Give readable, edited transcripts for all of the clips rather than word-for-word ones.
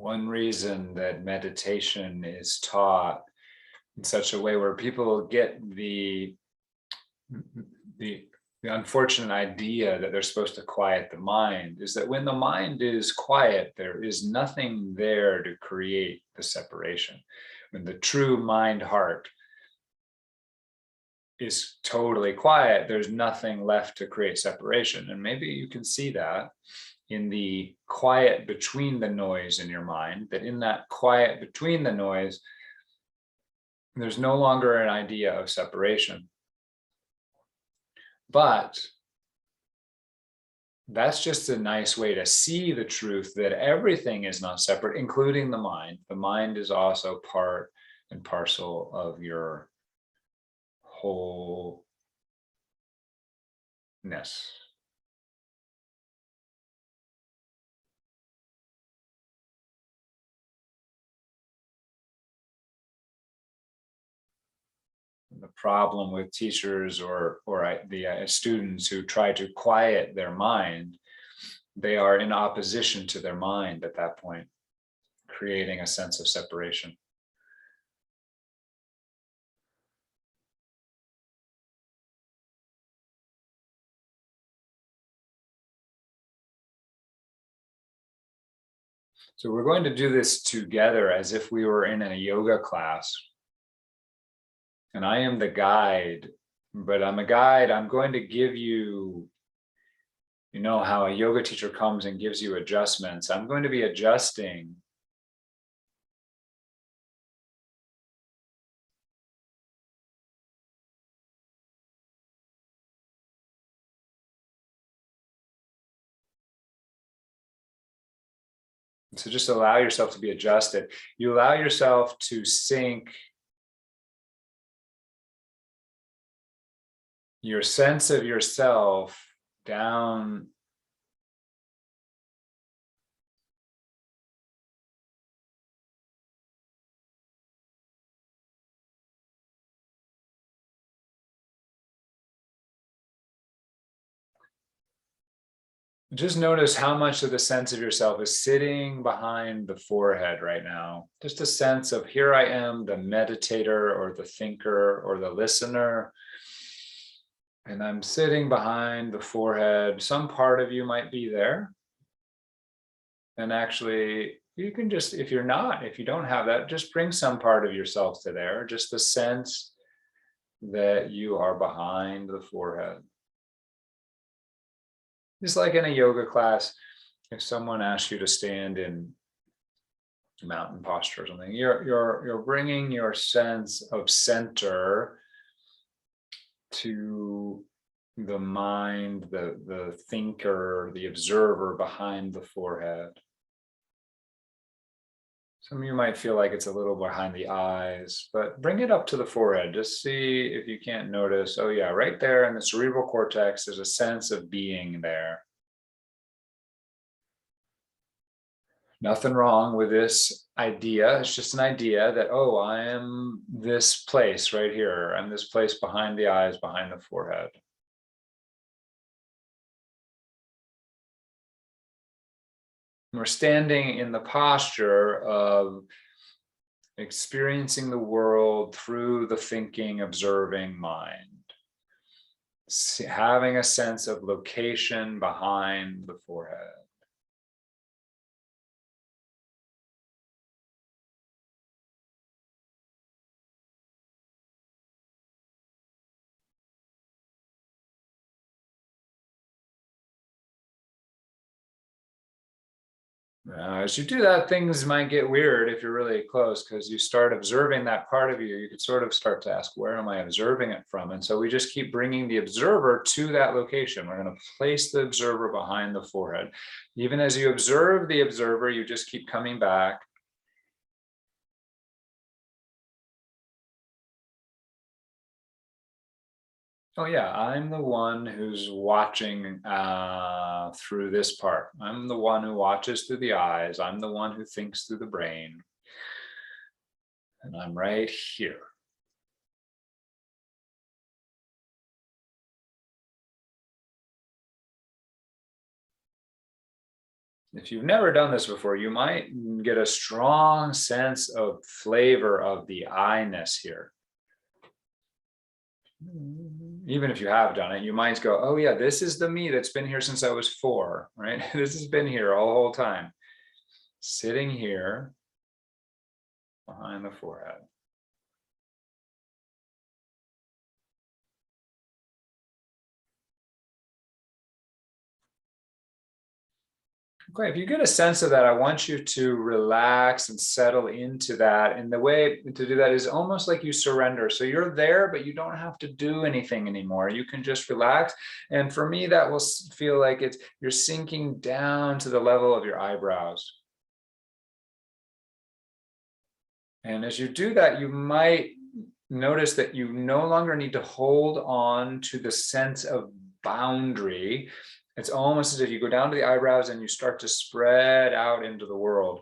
One reason that meditation is taught in such a way where people get the unfortunate idea that they're supposed to quiet the mind is that when the mind is quiet, there is nothing there to create the separation. When the true mind heart is totally quiet, there's nothing left to create separation. And maybe you can see that in the quiet between the noise in your mind, that in that quiet between the noise, there's no longer an idea of separation. But that's just a nice way to see the truth that everything is not separate, including the mind. The mind is also part and parcel of your wholeness. The problem with teachers or the students who try to quiet their mind, they are in opposition to their mind at that point, creating a sense of separation. So we're going to do this together as if we were in a yoga class. And I am the guide, but I'm a guide. I'm going to give you, you know how a yoga teacher comes and gives you adjustments. I'm going to be adjusting so just allow yourself to be adjusted. You allow yourself to sink your sense of yourself down just notice how much of the sense of yourself is sitting behind the forehead right now. Just a sense of here I am, the meditator or the thinker or the listener. And I'm sitting behind the forehead. Some part of you might be there. And actually, you can just, if you don't have that, just bring some part of yourself to there. Just the sense that you are behind the forehead. Just like in a yoga class, if someone asks you to stand in mountain posture or something, you're bringing your sense of center to the mind, the thinker, the observer behind the forehead. Some of you might feel like it's a little behind the eyes, but bring it up to the forehead. Just see if you can't notice. Oh yeah, right there in the cerebral cortex, there's a sense of being there. Nothing wrong with this idea. It's just an idea that, oh, I am this place right here. I'm this place behind the eyes, behind the forehead. We're standing in the posture of experiencing the world through the thinking, observing mind. Having a sense of location behind the forehead. As you do that, things might get weird if you're really close, because you start observing that part of you. You could sort of start to ask, where am I observing it from? And so we just keep bringing the observer to that location. We're going to place the observer behind the forehead. Even as you observe the observer, you just keep coming back. Oh yeah, I'm the one who's watching through this part. I'm the one who watches through the eyes. I'm the one who thinks through the brain. And I'm right here. If you've never done this before, you might get a strong sense of flavor of the I-ness here. Even if you have done it, you might go, oh yeah, this is the me that's been here since I was 4, right? This has been here all the whole time, sitting here behind the forehead. Okay, if you get a sense of that, I want you to relax and settle into that. And the way to do that is almost like you surrender. So you're there, but you don't have to do anything anymore. You can just relax. And for me, that will feel like you're sinking down to the level of your eyebrows. And as you do that, you might notice that you no longer need to hold on to the sense of boundary. It's almost as if you go down to the eyebrows and you start to spread out into the world.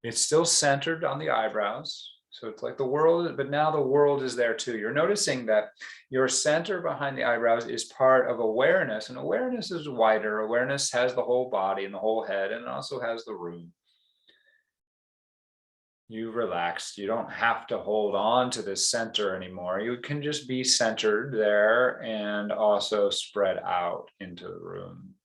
It's still centered on the eyebrows. So it's like the world, but now the world is there too. You're noticing that your center behind the eyebrows is part of awareness, and awareness is wider. Awareness has the whole body and the whole head, and it also has the room. You've relaxed. You don't have to hold on to the center anymore. You can just be centered there and also spread out into the room.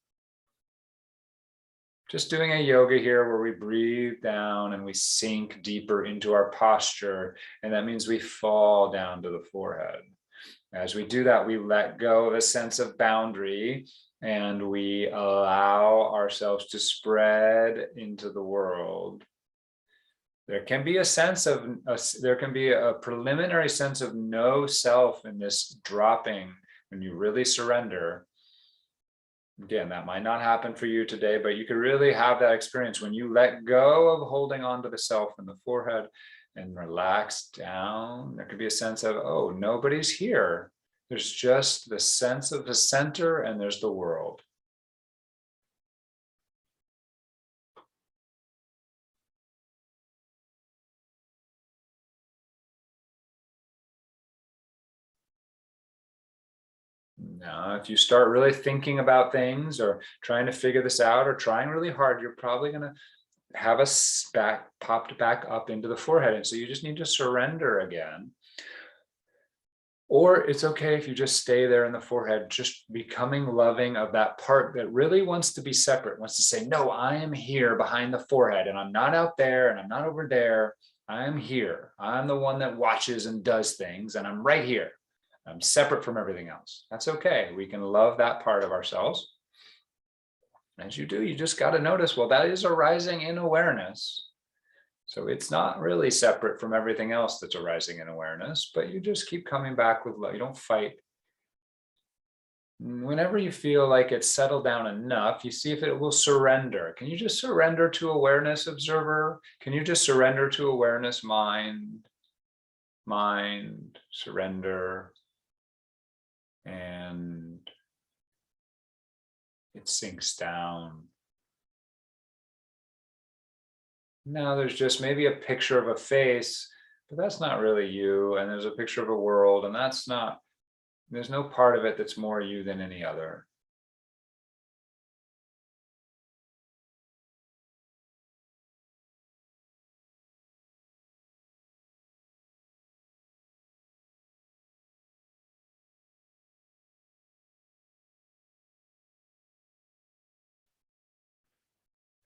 Just doing a yoga here where we breathe down and we sink deeper into our posture. And that means we fall down to the forehead. As we do that, we let go of a sense of boundary and we allow ourselves to spread into the world. There can be a sense of, there can be a preliminary sense of no self in this dropping when you really surrender. Again, that might not happen for you today, but you could really have that experience when you let go of holding on to the self in the forehead and relax down. There could be a sense of, oh, nobody's here. There's just the sense of the center and there's the world. Now, if you start really thinking about things or trying to figure this out or trying really hard, you're probably going to have us popped back up into the forehead. And so you just need to surrender again. Or it's okay if you just stay there in the forehead, just becoming loving of that part that really wants to be separate, wants to say, no, I am here behind the forehead and I'm not out there and I'm not over there. I'm here. I'm the one that watches and does things and I'm right here. I'm separate from everything else. That's okay. We can love that part of ourselves. As you do, you just got to notice, well, that is arising in awareness. So it's not really separate from everything else that's arising in awareness, but you just keep coming back with love. You don't fight. Whenever you feel like it's settled down enough, you see if it will surrender. Can you just surrender to awareness, observer? Can you just surrender to awareness, mind, surrender? And it sinks down. Now there's just maybe a picture of a face, but that's not really you. And there's a picture of a world, and that's not, there's no part of it that's more you than any other.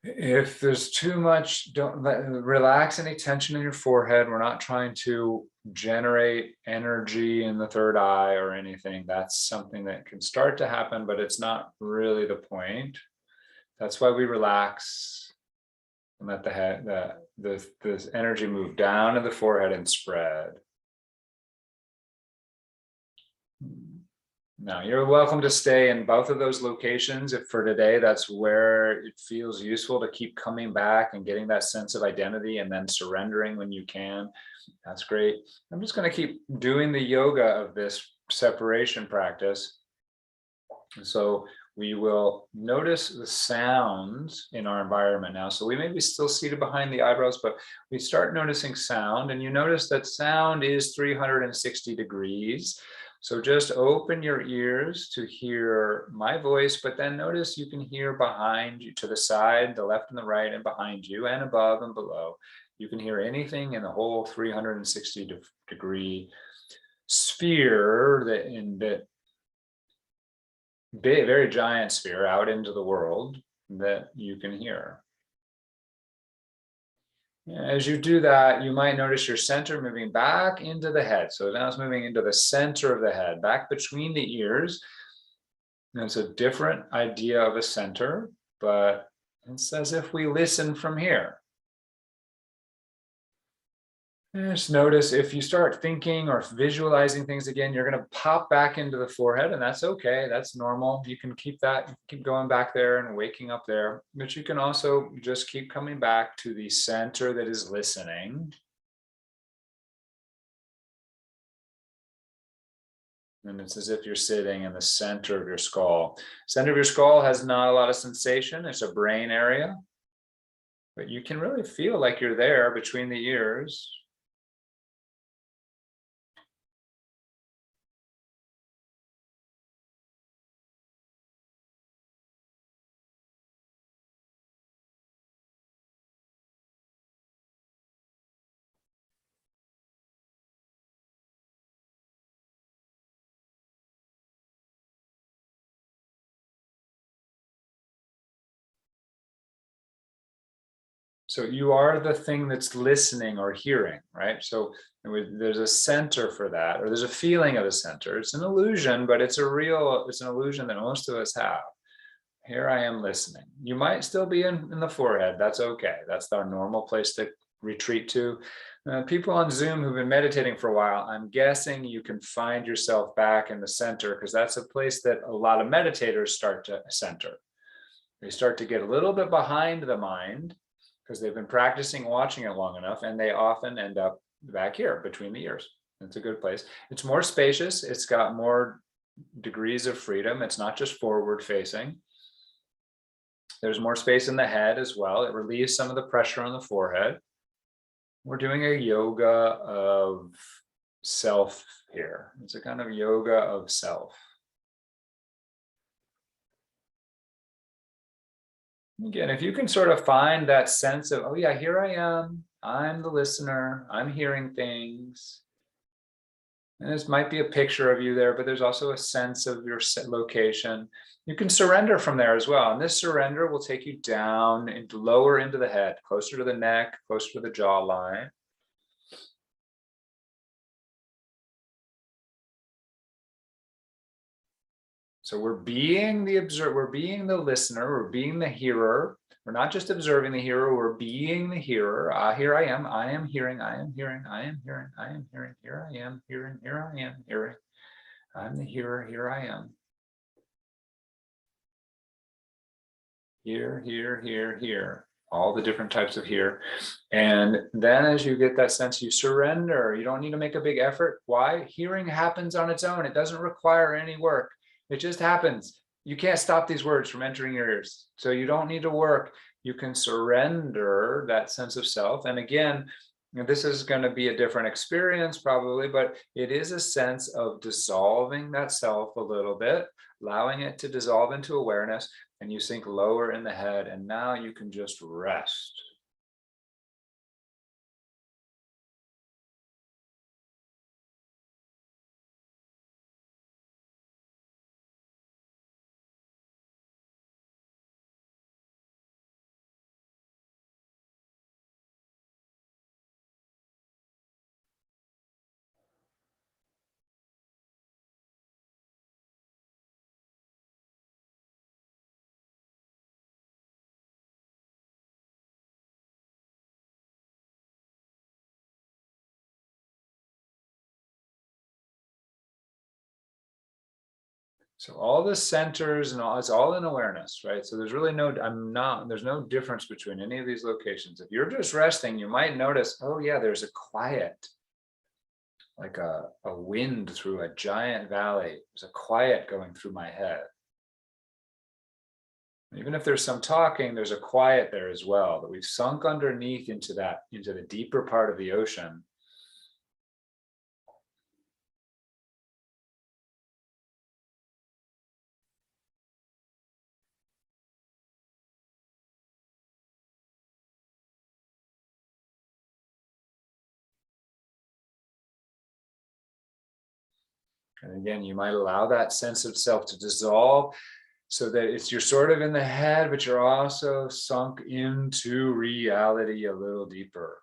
If there's too much, don't relax any tension in your forehead. We're not trying to generate energy in the third eye or anything. That's something that can start to happen, but it's not really the point. That's why we relax and let the head, the energy move down to the forehead and spread. Now, you're welcome to stay in both of those locations. If for today, that's where it feels useful to keep coming back and getting that sense of identity and then surrendering when you can. That's great. I'm just going to keep doing the yoga of this separation practice. So we will notice the sounds in our environment now. So we may be still seated behind the eyebrows, but we start noticing sound, and you notice that sound is 360 degrees. So just open your ears to hear my voice, but then notice you can hear behind you, to the side, the left and the right, and behind you, and above and below. You can hear anything in the whole 360-degree sphere, that big, very giant sphere out into the world that you can hear. As you do that, you might notice your center moving back into the head. So now it's moving into the center of the head, back between the ears. And it's a different idea of a center, but it's as if we listen from here. And just notice if you start thinking or visualizing things again, you're going to pop back into the forehead, and that's okay. That's normal. You can keep that, keep going back there and waking up there, but you can also just keep coming back to the center that is listening. And it's as if you're sitting in the center of your skull. Center of your skull has not a lot of sensation. It's a brain area, but you can really feel like you're there between the ears. So you are the thing that's listening or hearing, right? So there's a center for that, or there's a feeling of a center. It's an illusion, but it's an illusion that most of us have. Here I am listening. You might still be in the forehead. That's okay. That's our normal place to retreat to. People on Zoom who've been meditating for a while, I'm guessing you can find yourself back in the center, because that's a place that a lot of meditators start to center. They start to get a little bit behind the mind because they've been practicing watching it long enough, and they often end up back here between the ears. It's a good place. It's more spacious. It's got more degrees of freedom. It's not just forward facing. There's more space in the head as well. It relieves some of the pressure on the forehead. We're doing a yoga of self here. It's a kind of yoga of self. Again, if you can sort of find that sense of, oh yeah, here I am, I'm the listener, I'm hearing things. And this might be a picture of you there, but there's also a sense of your location. You can surrender from there as well. And this surrender will take you down into lower into the head, closer to the neck, closer to the jawline. So we're being the observer, we're being the listener, we're being the hearer. We're not just observing the hearer, we're being the hearer. Here I am hearing, I am hearing, I am hearing, I am hearing, here I am hearing, here I am hearing. I'm the hearer, here I am. Here, here, here, here. All the different types of here. And then as you get that sense, you surrender. You don't need to make a big effort. Why? Hearing happens on its own. It doesn't require any work. It just happens. You can't stop these words from entering your ears. So you don't need to work. You can surrender that sense of self. And again, this is going to be a different experience probably, but it is a sense of dissolving that self a little bit, allowing it to dissolve into awareness, and you sink lower in the head, and now you can just rest. So all the centers and all, it's all in awareness, right? So there's really no, there's no difference between any of these locations. If you're just resting, you might notice, oh yeah, there's a quiet, like a wind through a giant valley. There's a quiet going through my head. Even if there's some talking, there's a quiet there as well, that we've sunk underneath into the deeper part of the ocean. And again, you might allow that sense of self to dissolve so that you're sort of in the head, but you're also sunk into reality a little deeper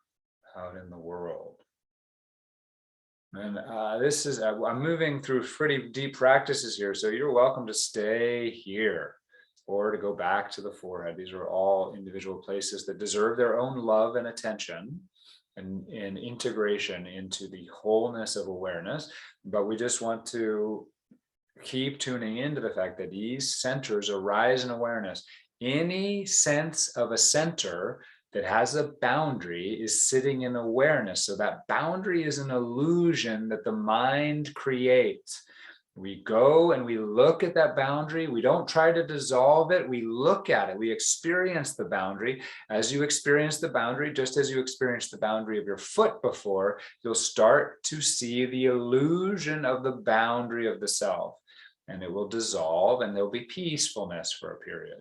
out in the world. And I'm moving through pretty deep practices here, so you're welcome to stay here or to go back to the forehead. These are all individual places that deserve their own love and attention and integration into the wholeness of awareness. But we just want to keep tuning into the fact that these centers arise in awareness. Any sense of a center that has a boundary is sitting in awareness. So that boundary is an illusion that the mind creates. We go and we look at that boundary. We don't try to dissolve it. We look at it. We experience the boundary. As you experience the boundary, just as you experienced the boundary of your foot before, you'll start to see the illusion of the boundary of the self. And it will dissolve and there'll be peacefulness for a period.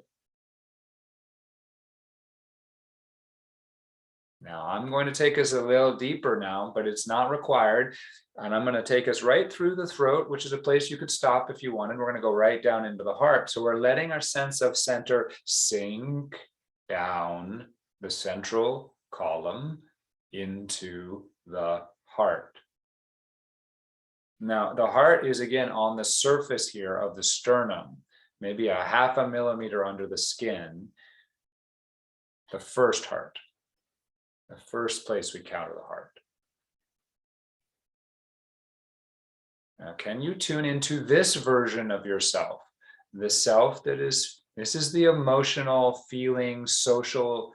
Now, I'm going to take us a little deeper now, but it's not required. And I'm going to take us right through the throat, which is a place you could stop if you wanted. We're going to go right down into the heart. So we're letting our sense of center sink down the central column into the heart. Now, the heart is again on the surface here of the sternum, maybe a 0.5 millimeter under the skin, the first heart. The first place we counter the heart. Now, can you tune into this version of yourself? The self that is, this is the emotional, feeling, socially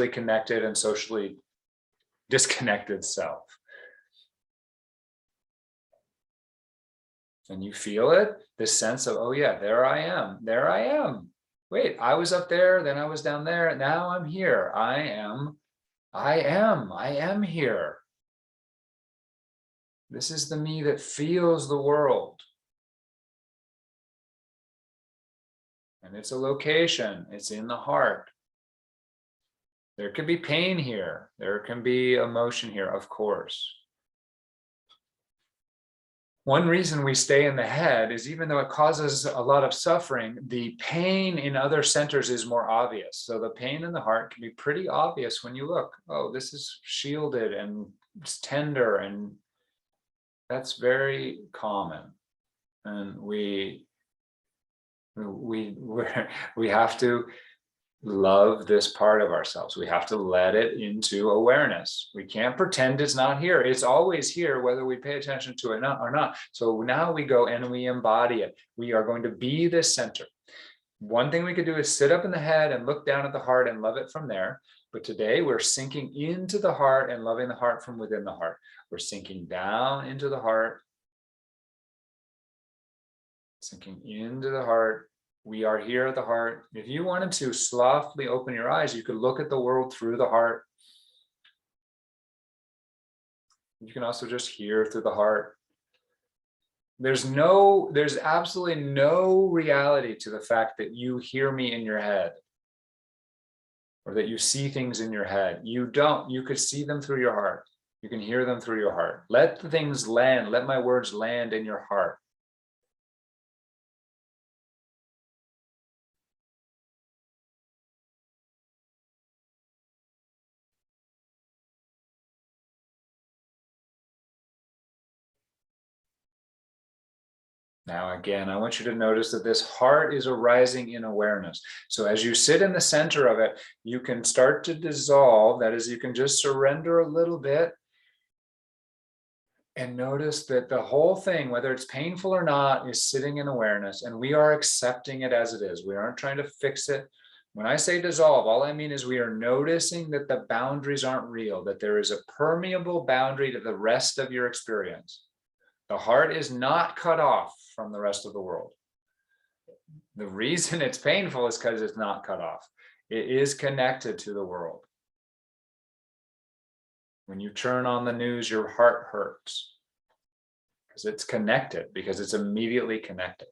connected and socially disconnected self. And you feel it, this sense of, oh yeah, there I am, there I am. Wait, I was up there, then I was down there, now I'm here. I am here. This is the me that feels the world. And it's a location, it's in the heart. There can be pain here. There can be emotion here, of course. One reason we stay in the head is even though it causes a lot of suffering, the pain in other centers is more obvious. So the pain in the heart can be pretty obvious when you look. Oh, this is shielded and it's tender, and that's very common. And we have to love this part of ourselves. We have to let it into awareness. We can't pretend it's not here. It's always here, whether we pay attention to it or not. So now we go and we embody it. We are going to be this center. One thing we could do is sit up in the head and look down at the heart and love it from there. But today we're sinking into the heart and loving the heart from within the heart. We're sinking down into the heart, sinking into the heart. We are here at the heart. If you wanted to softly open your eyes, you could look at the world through the heart. You can also just hear through the heart. There's absolutely no reality to the fact that you hear me in your head or that you see things in your head. You don't. You could see them through your heart. You can hear them through your heart. Let the things land. Let my words land in your heart. Now, again, I want you to notice that this heart is arising in awareness. So as you sit in the center of it, you can start to dissolve. That is, you can just surrender a little bit and notice that the whole thing, whether it's painful or not, is sitting in awareness, and we are accepting it as it is. We aren't trying to fix it. When I say dissolve, all I mean is we are noticing that the boundaries aren't real, that there is a permeable boundary to the rest of your experience. The heart is not cut off from the rest of the world. The reason it's painful is because it's not cut off. It is connected to the world. When you turn on the news, your heart hurts because it's connected, because it's immediately connected.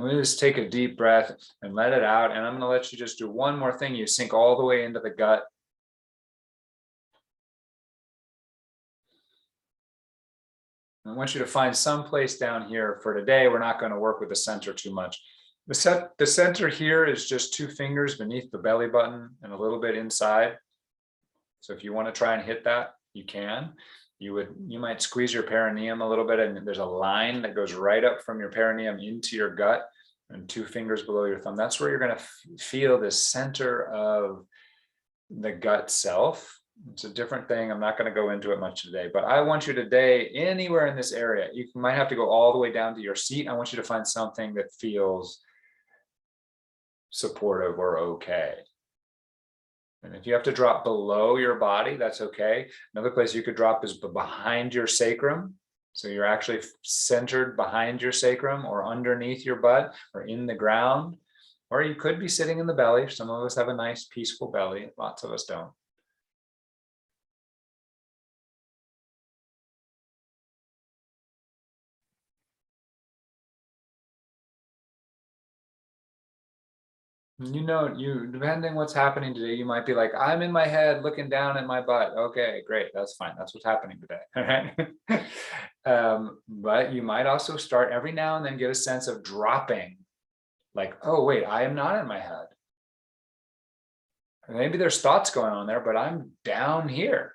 And we just take a deep breath and let it out. And I'm going to let you just do one more thing. You sink all the way into the gut. I want you to find some place down here. For today, we're not going to work with the center too much. The center here is just 2 fingers beneath the belly button and a little bit inside. So if you want to try and hit that, you can. You might squeeze your perineum a little bit, and there's a line that goes right up from your perineum into your gut and 2 fingers below your thumb. That's where you're going to feel the center of the gut self. It's a different thing. I'm not going to go into it much today, but I want you today, anywhere in this area, you might have to go all the way down to your seat. I want you to find something that feels supportive or okay. And if you have to drop below your body, that's okay. Another place you could drop is behind your sacrum. So you're actually centered behind your sacrum or underneath your butt or in the ground. Or you could be sitting in the belly. Some of us have a nice peaceful belly. Lots of us don't. Depending what's happening today, you might be like, I'm in my head looking down at my butt. Okay, great. That's fine. That's what's happening today. All right. But you might also start every now and then get a sense of dropping. Like, oh, wait, I am not in my head. Maybe there's thoughts going on there, but I'm down here.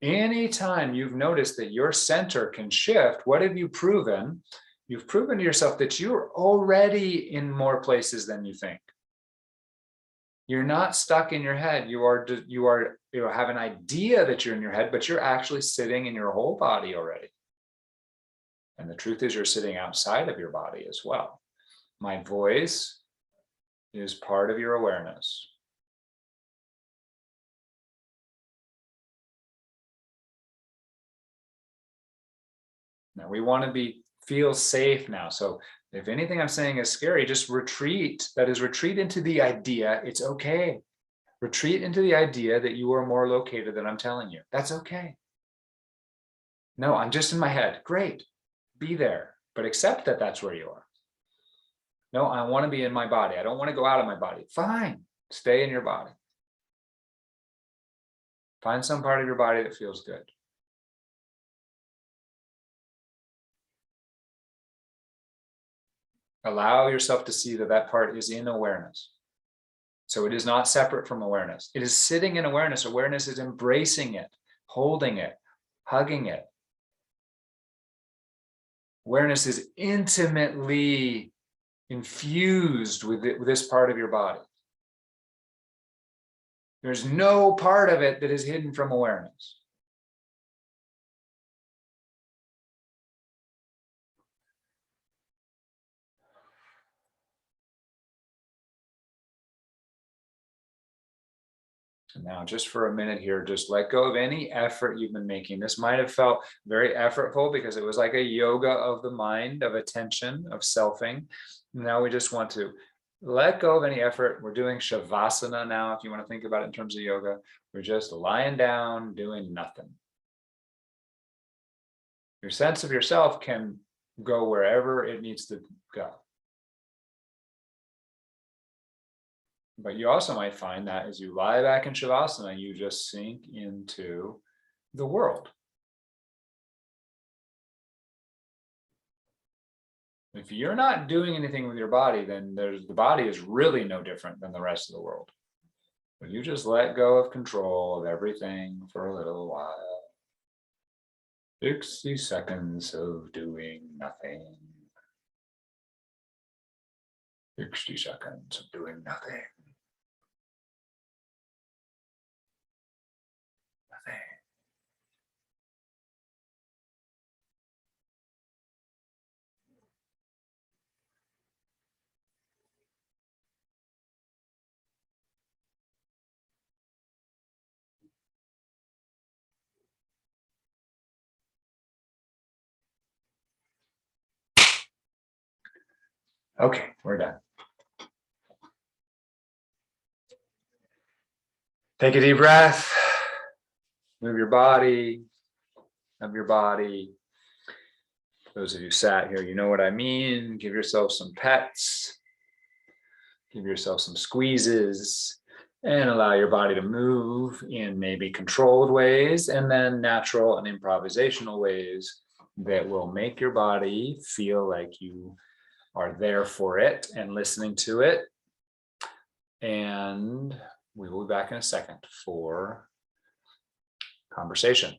Anytime you've noticed that your center can shift, what have you proven? You've proven to yourself that you're already in more places than you think. You're not stuck in your head. You have an idea that you're in your head, but you're actually sitting in your whole body already. And the truth is, you're sitting outside of your body as well. My voice is part of your awareness. Now we want to feel safe now. So if anything I'm saying is scary, just retreat. That is, retreat into the idea. It's okay. Retreat into the idea that you are more located than I'm telling you. That's okay. No, I'm just in my head. Great. Be there, but accept that that's where you are. No, I want to be in my body. I don't want to go out of my body. Fine. Stay in your body. Find some part of your body that feels good. Allow yourself to see that that part is in awareness. So it is not separate from awareness. It is sitting in awareness. Awareness is embracing it, holding it, hugging it. Awareness is intimately infused with this part of your body. There's no part of it that is hidden from awareness. So now, just for a minute here, just let go of any effort you've been making. This might have felt very effortful because it was like a yoga of the mind, of attention, of selfing. Now we just want to let go of any effort. We're doing Shavasana now, if you want to think about it in terms of yoga. We're just lying down, doing nothing. Your sense of yourself can go wherever it needs to go. But you also might find that as you lie back in Shavasana, you just sink into the world. If you're not doing anything with your body, then the body is really no different than the rest of the world. But you just let go of control of everything for a little while. 60 seconds of doing nothing. 60 seconds of doing nothing. Nothing. Okay, we're done. Take a deep breath. Move your body, of your body. Those of you sat here, you know what I mean. Give yourself some pets. Give yourself some squeezes and allow your body to move in maybe controlled ways and then natural and improvisational ways that will make your body feel like you are there for it and listening to it. And we will be back in a second for conversation.